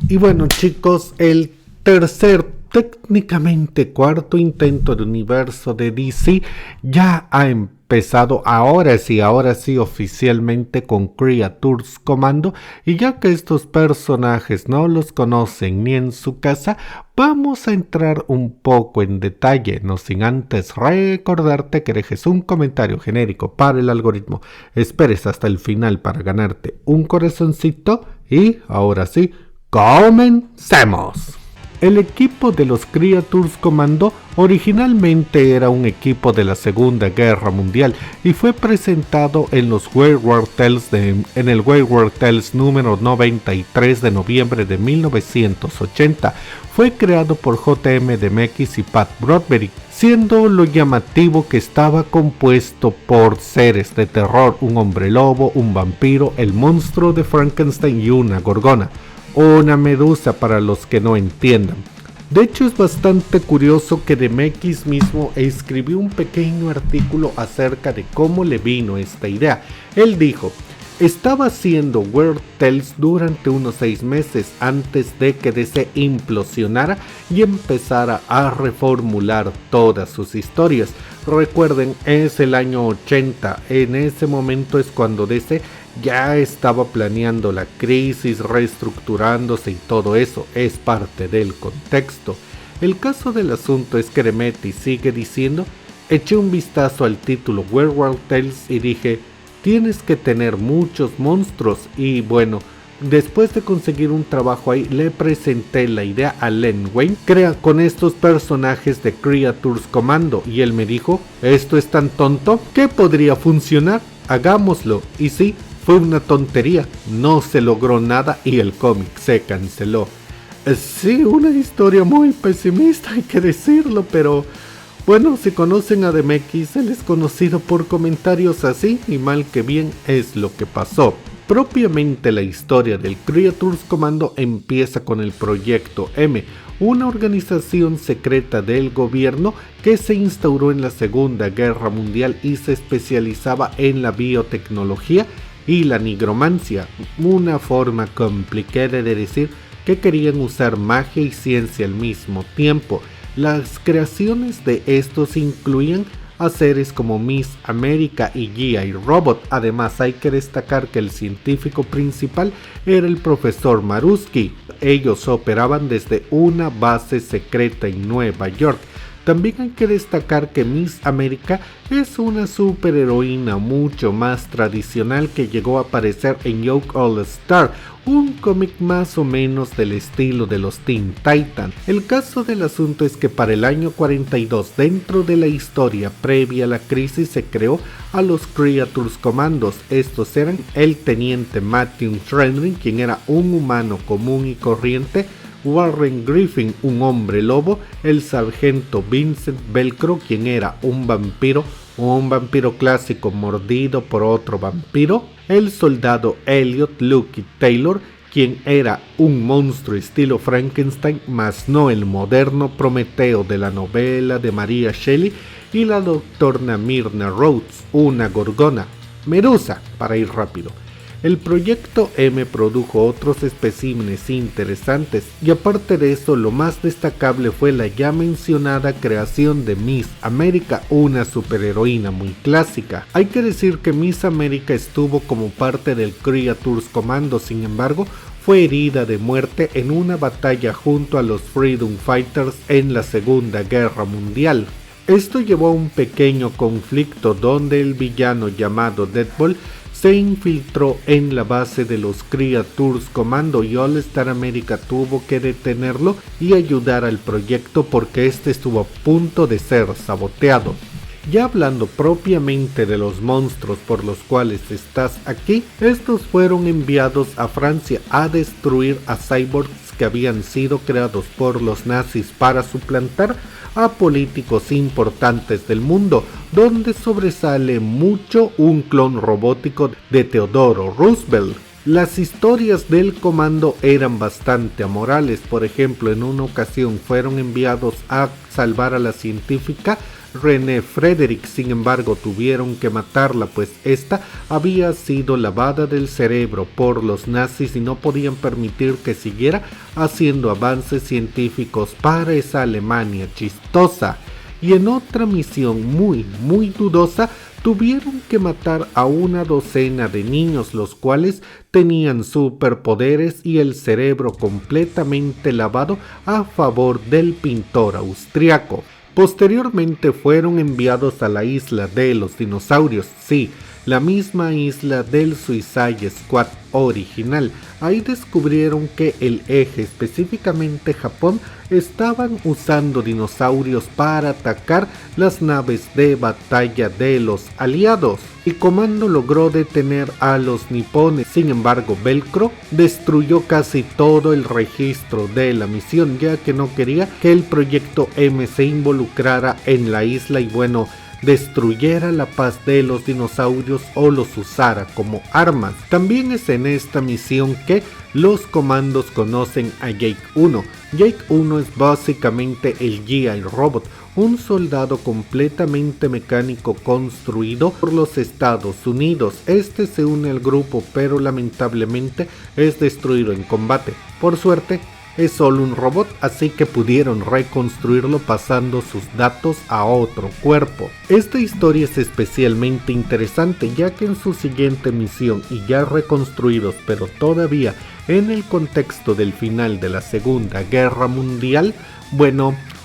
Y bueno, chicos, el tercer, técnicamente cuarto intento de universo de DC ya ha empezado ahora sí oficialmente con Creatures Commando. Y ya que estos personajes no los conocen ni en su casa, vamos a entrar un poco en detalle, no sin antes recordarte que dejes un comentario genérico para el algoritmo, esperes hasta el final para ganarte un corazoncito y ahora sí, ¡comencemos! El equipo de los Creatures Commando originalmente era un equipo de la Segunda Guerra Mundial y fue presentado en los Wayward Tales en el Wayward Tales número 93 de noviembre de 1980. Fue creado por J.M. DeMakis y Pat Broderick, siendo lo llamativo que estaba compuesto por seres de terror, un hombre lobo, un vampiro, el monstruo de Frankenstein y una gorgona. Una medusa para los que no entiendan. De hecho, es bastante curioso que DeMakis mismo escribió un pequeño artículo acerca de cómo le vino esta idea. Él dijo: estaba haciendo Weird Tales durante unos 6 meses antes de que DC implosionara y empezara a reformular todas sus historias. Recuerden, es el año 80, en ese momento es cuando DC ya estaba planeando la crisis, reestructurándose y todo eso es parte del contexto. El caso del asunto es que DeMakis sigue diciendo: eché un vistazo al título Werewolf Tales y dije, tienes que tener muchos monstruos, y bueno, después de conseguir un trabajo ahí, le presenté la idea a Len Wein, crea con estos personajes de Creatures Commando, y él me dijo, esto es tan tonto que podría funcionar, hagámoslo. Y sí, fue una tontería, no se logró nada y el cómic se canceló. Sí, una historia muy pesimista, hay que decirlo, pero bueno, si conocen a DeMakis, él es conocido por comentarios así, y mal que bien es lo que pasó. Propiamente la historia del Creatures Commando empieza con el Proyecto M, una organización secreta del gobierno que se instauró en la Segunda Guerra Mundial y se especializaba en la biotecnología y la nigromancia, una forma complicada de decir que querían usar magia y ciencia al mismo tiempo. Las creaciones de estos incluían a seres como Miss América y G.I. Robot. Además, hay que destacar que el científico principal era el profesor Marusky. Ellos operaban desde una base secreta en Nueva York. También hay que destacar que Miss América es una superheroína mucho más tradicional que llegó a aparecer en Young All Star, un cómic más o menos del estilo de los Teen Titans. El caso del asunto es que para el año 42, dentro de la historia previa a la crisis, se creó a los Creatures Commandos. Estos eran el teniente Matthew Schredding, quien era un humano común y corriente, Warren Griffin, un hombre lobo, el sargento Vincent Velcro, quien era un vampiro clásico mordido por otro vampiro, el soldado Elliot Lucky Taylor, quien era un monstruo estilo Frankenstein, mas no el moderno Prometeo de la novela de María Shelley, y la doctora Myrna Rhodes, una gorgona, Medusa, para ir rápido. El Proyecto M produjo otros especímenes interesantes, y aparte de eso, lo más destacable fue la ya mencionada creación de Miss América, una superheroína muy clásica. Hay que decir que Miss América estuvo como parte del Creatures Commando, sin embargo, fue herida de muerte en una batalla junto a los Freedom Fighters en la Segunda Guerra Mundial. Esto llevó a un pequeño conflicto donde el villano llamado Deadpool se infiltró en la base de los Creatures Commando y All Star America tuvo que detenerlo y ayudar al proyecto porque este estuvo a punto de ser saboteado. Ya hablando propiamente de los monstruos por los cuales estás aquí, estos fueron enviados a Francia a destruir a cyborgs que habían sido creados por los nazis para suplantar a políticos importantes del mundo, donde sobresale mucho un clon robótico de Theodore Roosevelt. Las historias del comando eran bastante amorales. Por ejemplo, en una ocasión fueron enviados a salvar a la científica René Frederick. Sin embargo, tuvieron que matarla, pues esta había sido lavada del cerebro por los nazis y no podían permitir que siguiera haciendo avances científicos para esa Alemania chistosa. Y en otra misión muy dudosa, tuvieron que matar a una docena de niños, los cuales tenían superpoderes y el cerebro completamente lavado a favor del pintor austriaco. Posteriormente fueron enviados a la isla de los dinosaurios, sí, la misma isla del Suicide Squad original. Ahí descubrieron que el eje, específicamente Japón, estaban usando dinosaurios para atacar las naves de batalla de los aliados. El comando logró detener a los nipones, sin embargo Velcro destruyó casi todo el registro de la misión, ya que no quería que el proyecto M se involucrara en la isla y destruyera la paz de los dinosaurios o los usara como armas. También es en esta misión que los comandos conocen a Jake 1. Jake 1 es básicamente el G.I. Robot, un soldado completamente mecánico construido por los Estados Unidos. Este se une al grupo, pero lamentablemente es destruido en combate. Por suerte, es solo un robot, así que pudieron reconstruirlo pasando sus datos a otro cuerpo. Esta historia es especialmente interesante, ya que en su siguiente misión, y ya reconstruidos pero todavía en el contexto del final de la Segunda Guerra Mundial,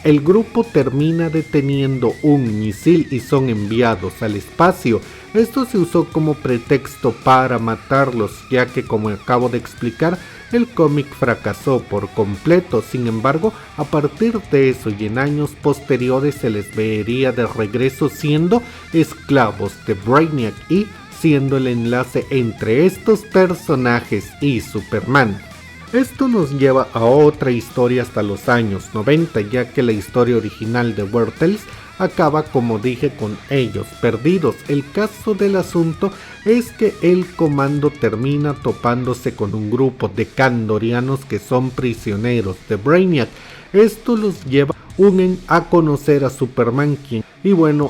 el grupo termina deteniendo un misil y son enviados al espacio. Esto se usó como pretexto para matarlos, ya que, como acabo de explicar, el cómic fracasó por completo. Sin embargo, a partir de eso y en años posteriores se les vería de regreso siendo esclavos de Brainiac y siendo el enlace entre estos personajes y Superman. Esto nos lleva a otra historia hasta los años 90, ya que la historia original de Weird Tales acaba, como dije, con ellos perdidos. El caso del asunto es que el comando termina topándose con un grupo de kandorianos que son prisioneros de Brainiac. Esto los lleva a conocer a Superman, y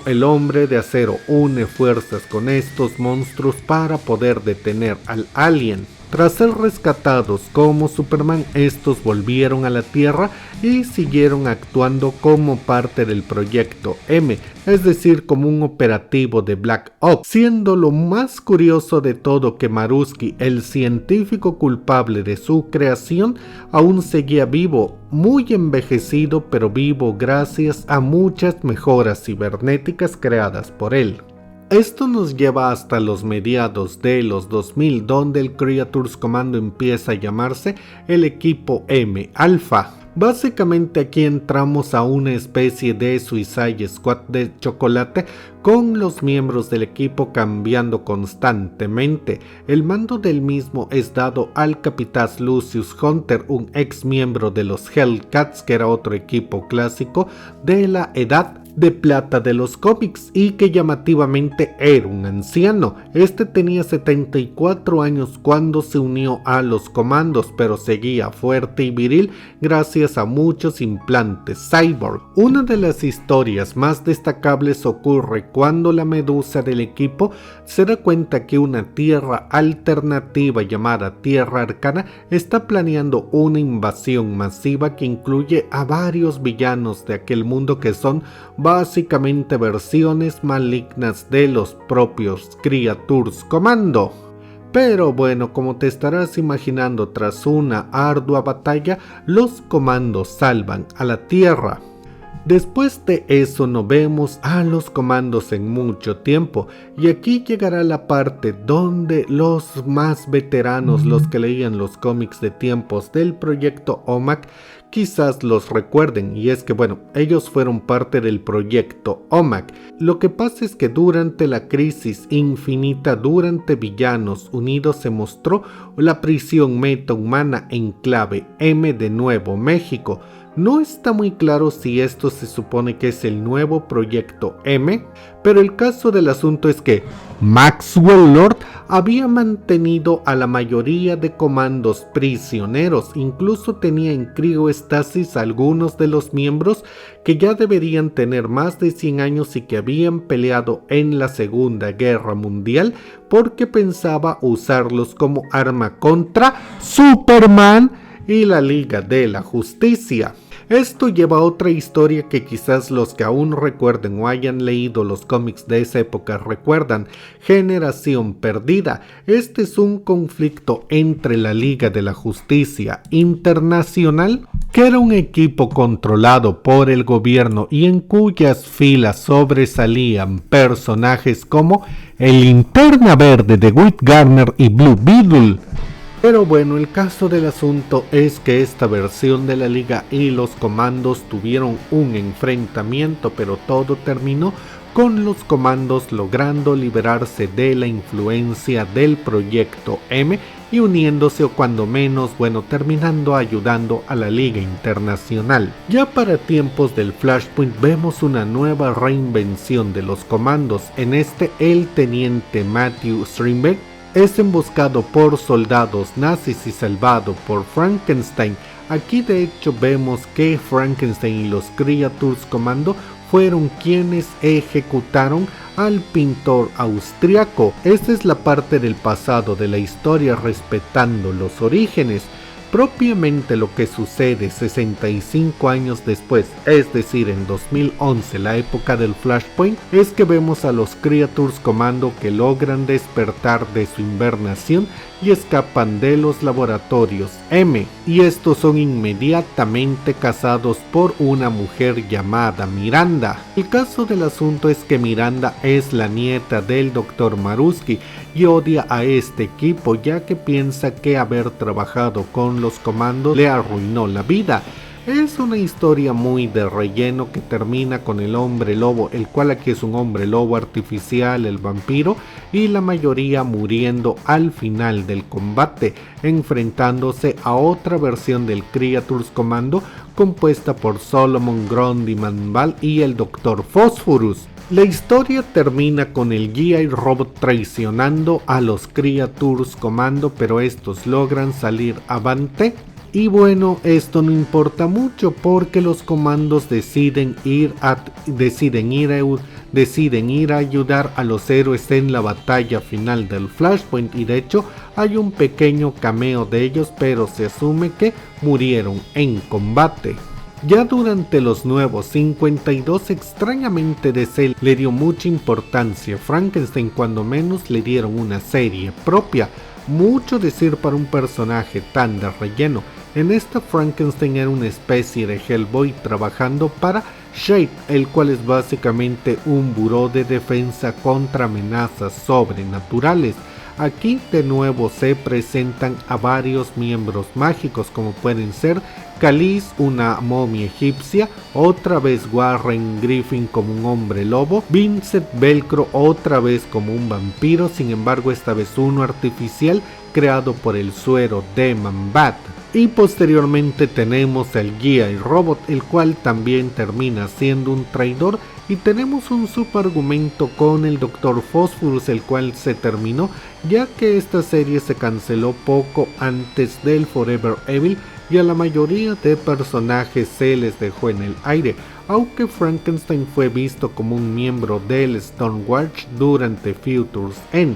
el Hombre de Acero une fuerzas con estos monstruos para poder detener al alien. Tras ser rescatados como Superman, estos volvieron a la Tierra y siguieron actuando como parte del proyecto M, es decir, como un operativo de Black Ops, siendo lo más curioso de todo que Marusky, el científico culpable de su creación, aún seguía vivo, muy envejecido, pero vivo gracias a muchas mejoras cibernéticas creadas por él. Esto nos lleva hasta los mediados de los 2000, donde el Creatures Commando empieza a llamarse el equipo M Alpha. Básicamente aquí entramos a una especie de Suicide Squad de chocolate, con los miembros del equipo cambiando constantemente. El mando del mismo es dado al capitán Lucius Hunter, un ex miembro de los Hellcats, que era otro equipo clásico de la edad de plata de los cómics y que llamativamente era un anciano. Este tenía 74 años cuando se unió a los comandos, pero seguía fuerte y viril gracias a muchos implantes cyborg. Una de las historias más destacables ocurre cuando la Medusa del equipo se da cuenta que una tierra alternativa llamada Tierra Arcana está planeando una invasión masiva que incluye a varios villanos de aquel mundo que son básicamente versiones malignas de los propios Creatures Commando. Pero como te estarás imaginando, tras una ardua batalla, los comandos salvan a la Tierra. Después de eso no vemos a los comandos en mucho tiempo, y aquí llegará la parte donde los más veteranos, los que leían los cómics de tiempos del proyecto OMAC, quizás los recuerden, y es que ellos fueron parte del proyecto OMAC. Lo que pasa es que durante la crisis infinita, durante Villanos Unidos, se mostró la prisión metahumana Enclave M de Nuevo México. No está muy claro si esto se supone que es el nuevo proyecto M, pero el caso del asunto es que Maxwell Lord había mantenido a la mayoría de comandos prisioneros, incluso tenía en crioestasis a algunos de los miembros que ya deberían tener más de 100 años y que habían peleado en la Segunda Guerra Mundial porque pensaba usarlos como arma contra Superman y la Liga de la Justicia. Esto lleva a otra historia que quizás los que aún recuerden o hayan leído los cómics de esa época recuerdan: Generación Perdida. Este es un conflicto entre la Liga de la Justicia Internacional, que era un equipo controlado por el gobierno y en cuyas filas sobresalían personajes como el Linterna Verde de Whit Garner y Blue Beetle. Pero bueno, el caso del asunto es que esta versión de la Liga y los comandos tuvieron un enfrentamiento, pero todo terminó con los comandos logrando liberarse de la influencia del proyecto M y uniéndose, o cuando menos, bueno, terminando ayudando a la Liga Internacional. Ya para tiempos del Flashpoint vemos una nueva reinvención de los comandos. En este, el teniente Matthew Strindberg es emboscado por soldados nazis y salvado por Frankenstein. Aquí de hecho vemos que Frankenstein y los Creatures Commando fueron quienes ejecutaron al pintor austriaco. Esta es la parte del pasado de la historia respetando los orígenes. Propiamente lo que sucede 65 años después, es decir en 2011, la época del Flashpoint, es que vemos a los Creatures Commando que logran despertar de su hibernación y escapan de los laboratorios M, y estos son inmediatamente cazados por una mujer llamada Miranda. El caso del asunto es que Miranda es la nieta del Dr. Marusky y odia a este equipo, ya que piensa que haber trabajado con los comandos le arruinó la vida. Es una historia muy de relleno que termina con el hombre lobo, el cual aquí es un hombre lobo artificial, el vampiro, y la mayoría muriendo al final del combate, enfrentándose a otra versión del Creatures Commando compuesta por Solomon Grundy Manval y el Dr. Phosphorus. La historia termina con el G.I. Robot traicionando a los Creatures Commando, pero estos logran salir avante. Y bueno, esto no importa mucho porque los comandos deciden ir a ayudar a los héroes en la batalla final del Flashpoint, y de hecho hay un pequeño cameo de ellos, pero se asume que murieron en combate. Ya durante los nuevos 52, extrañamente DC le dio mucha importancia a Frankenstein, cuando menos le dieron una serie propia. Mucho decir para un personaje tan de relleno. En esta, Frankenstein era una especie de Hellboy trabajando para Shade, el cual es básicamente un buró de defensa contra amenazas sobrenaturales. Aquí de nuevo se presentan a varios miembros mágicos, como pueden ser Khalees, una momia egipcia, otra vez Warren Griffin como un hombre lobo, Vincent Velcro otra vez como un vampiro, sin embargo esta vez uno artificial creado por el suero de Man-Bat. Y posteriormente tenemos al G.I. Robot, el cual también termina siendo un traidor, y tenemos un subargumento con el Dr. Phosphorus, el cual se terminó ya que esta serie se canceló poco antes del Forever Evil y a la mayoría de personajes se les dejó en el aire, aunque Frankenstein fue visto como un miembro del Stormwatch durante Futures End.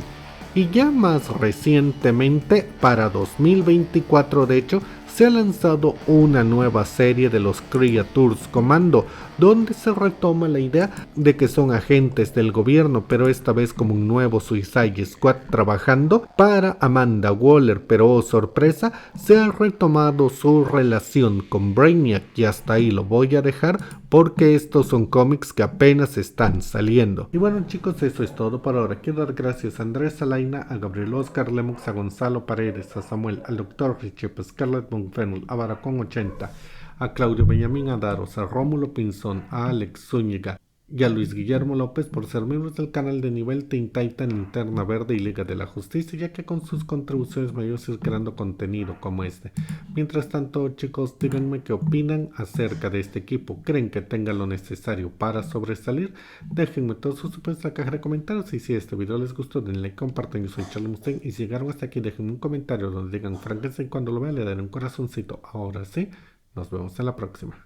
Y ya más recientemente, para 2024 de hecho, se ha lanzado una nueva serie de los Creatures Commando, donde se retoma la idea de que son agentes del gobierno, pero esta vez como un nuevo Suicide Squad trabajando para Amanda Waller, pero oh sorpresa, se ha retomado su relación con Brainiac, y hasta ahí lo voy a dejar porque estos son cómics que apenas están saliendo. Y bueno chicos, eso es todo por ahora. Quiero dar gracias a Andrés Salaina, a Gabriel Oscar Lemox, a Gonzalo Paredes, a Samuel, al Dr. Richep, a Scarlett Monfenul, a Baracón 80, a Claudio Benjamín Adaros, a Rómulo Pinzón, a Alex Zúñiga y a Luis Guillermo López por ser miembros del canal de nivel Teen Titan, Linterna Verde y Liga de la Justicia, ya que con sus contribuciones me ayudan a ir creando contenido como este. Mientras tanto, chicos, díganme qué opinan acerca de este equipo. ¿Creen que tenga lo necesario para sobresalir? Déjenme todos sus supuestos en la caja de comentarios, y si este video les gustó denle like, compartan. Yo soy Charlie Mustaine y si llegaron hasta aquí déjenme un comentario donde digan Frankenstein, cuando lo vean le daré un corazoncito. Ahora sí, nos vemos en la próxima.